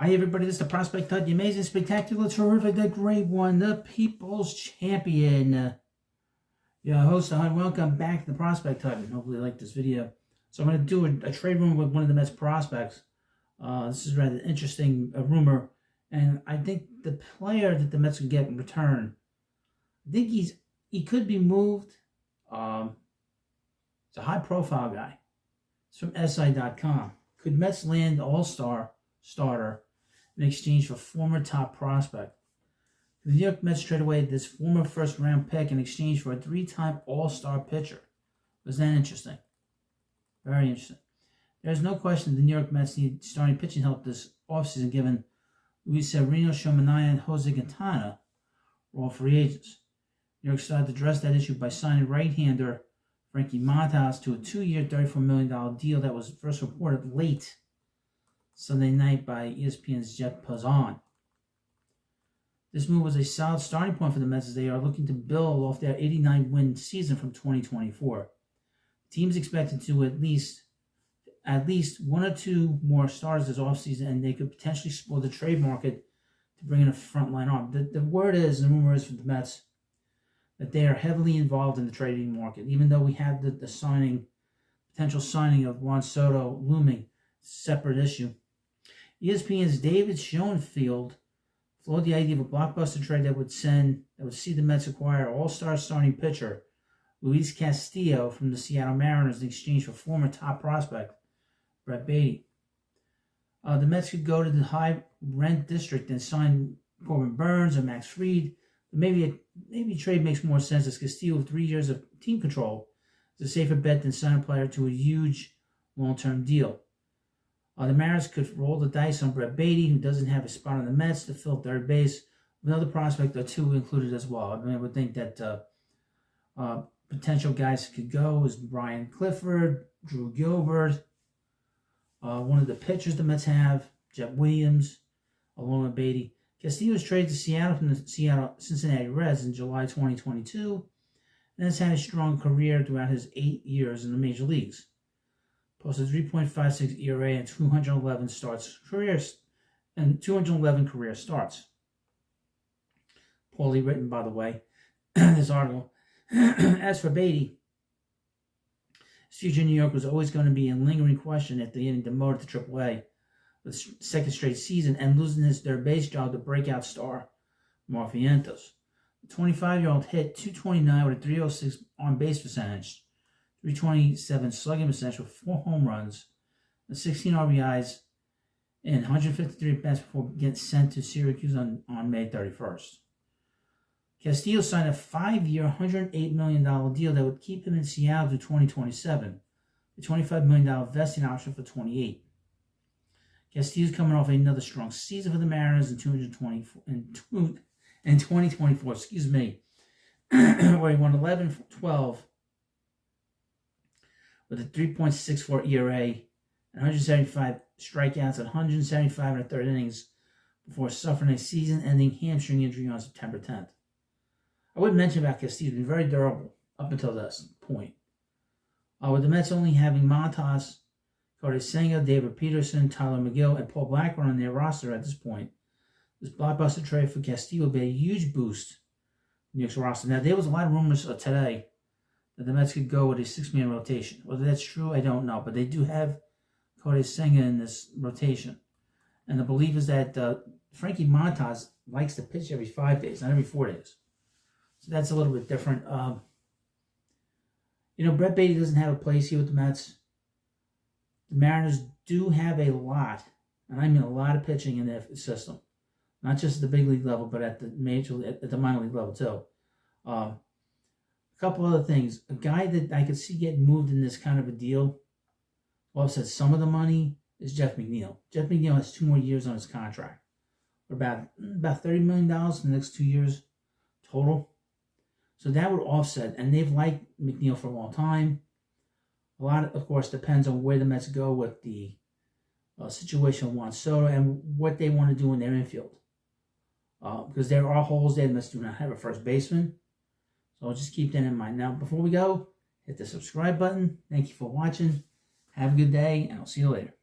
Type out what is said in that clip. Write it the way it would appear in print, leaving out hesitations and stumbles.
Hi everybody, this is the Prospect Hut, the amazing, spectacular, terrific, the great one, the People's Champion. Your host, Hut. Welcome back to the Prospect Hut, and hopefully you like this video. So I'm going to do a trade rumor with one of the Mets prospects. This is rather interesting rumor, and I think the player that the Mets could get in return, I think he could be moved. It's a high-profile guy. It's from SI.com. Could Mets land All-Star starter in exchange for former top prospect? The New York Mets trade away this former first-round pick in exchange for a three-time All-Star pitcher. Was that interesting? Very interesting. There's no question the New York Mets need starting pitching help this offseason, given Luis Severino, Shomanaya, and Jose Quintana were all free agents. New York started to address that issue by signing right-hander Frankie Montas to a 2-year, $34 million deal that was first reported late Sunday night by ESPN's Jeff Passan. This move was a solid starting point for the Mets as they are looking to build off their 89-win season from 2024. The team's expected to at least one or two more stars this offseason, and they could potentially explore the trade market to bring in a frontline arm. The word is, and the rumor is for the Mets, that they are heavily involved in the trading market, even though we have the potential signing of Juan Soto looming, separate issue. ESPN's David Schoenfield floated the idea of a blockbuster trade that would see the Mets acquire all-star starting pitcher Luis Castillo from the Seattle Mariners in exchange for former top prospect Brett Baty. The Mets could go to the high rent district and sign Corbin Burns or Max Fried. But maybe a trade makes more sense as Castillo, with 3 years of team control, is a safer bet than signing a player to a huge long-term deal. The Mariners could roll the dice on Brett Baty, who doesn't have a spot on the Mets, to fill third base, with another prospect or two included as well. I would think that potential guys could go is Brian Clifford, Drew Gilbert, one of the pitchers the Mets have, Jeff Williams, along with Baty. Castillo was traded to Seattle from the Cincinnati Reds in July 2022 and has had a strong career throughout his 8 years in the major leagues. Posted 3.56 ERA and 211 career starts. Poorly written, by the way, this article. As for Baty, his future in New York was always going to be a lingering question after getting demoted to AAA with second straight season and losing his third base job to breakout star Mark Vientos. The 25-year-old hit .229 with a .306 on-base percentage, .327 slugging percentage with 4 home runs, and 16 RBIs in 153 at-bats before getting sent to Syracuse on May 31st. Castillo signed a 5-year, $108 million deal that would keep him in Seattle through 2027, a $25 million vesting option for 28. Castillo's coming off another strong season for the Mariners in 2024, where he won 11 for 12 with a 3.64 ERA and 175 strikeouts and 175 in the third innings before suffering a season-ending hamstring injury on September 10th. I would mention about Castillo, he's been very durable up until this point. With the Mets only having Montas, Cody Senga, David Peterson, Tyler McGill, and Paul Blackburn on their roster at this point, this blockbuster trade for Castillo would be a huge boost to New York's roster. Now, there was a lot of rumors today that the Mets could go with a 6-man rotation. Whether that's true, I don't know. But they do have Cody Senga in this rotation. And the belief is that Frankie Montas likes to pitch every 5 days, not every 4 days. So that's a little bit different. Brett Baty doesn't have a place here with the Mets. The Mariners do have a lot, and I mean a lot of pitching in their system. Not just at the big league level, but at the minor league level too. A couple other things. A guy that I could see getting moved in this kind of a deal, offset some of the money, is Jeff McNeil. Jeff McNeil has 2 more years on his contract. About $30 million in the next 2 years total. So that would offset, and they've liked McNeil for a long time. A lot, of course, depends on where the Mets go with the situation of Juan Soto and what they want to do in their infield. Because there are holes there. The Mets do not have a first baseman. So I'll just keep that in mind. Now, before we go, hit the subscribe button. Thank you for watching. Have a good day, and I'll see you later.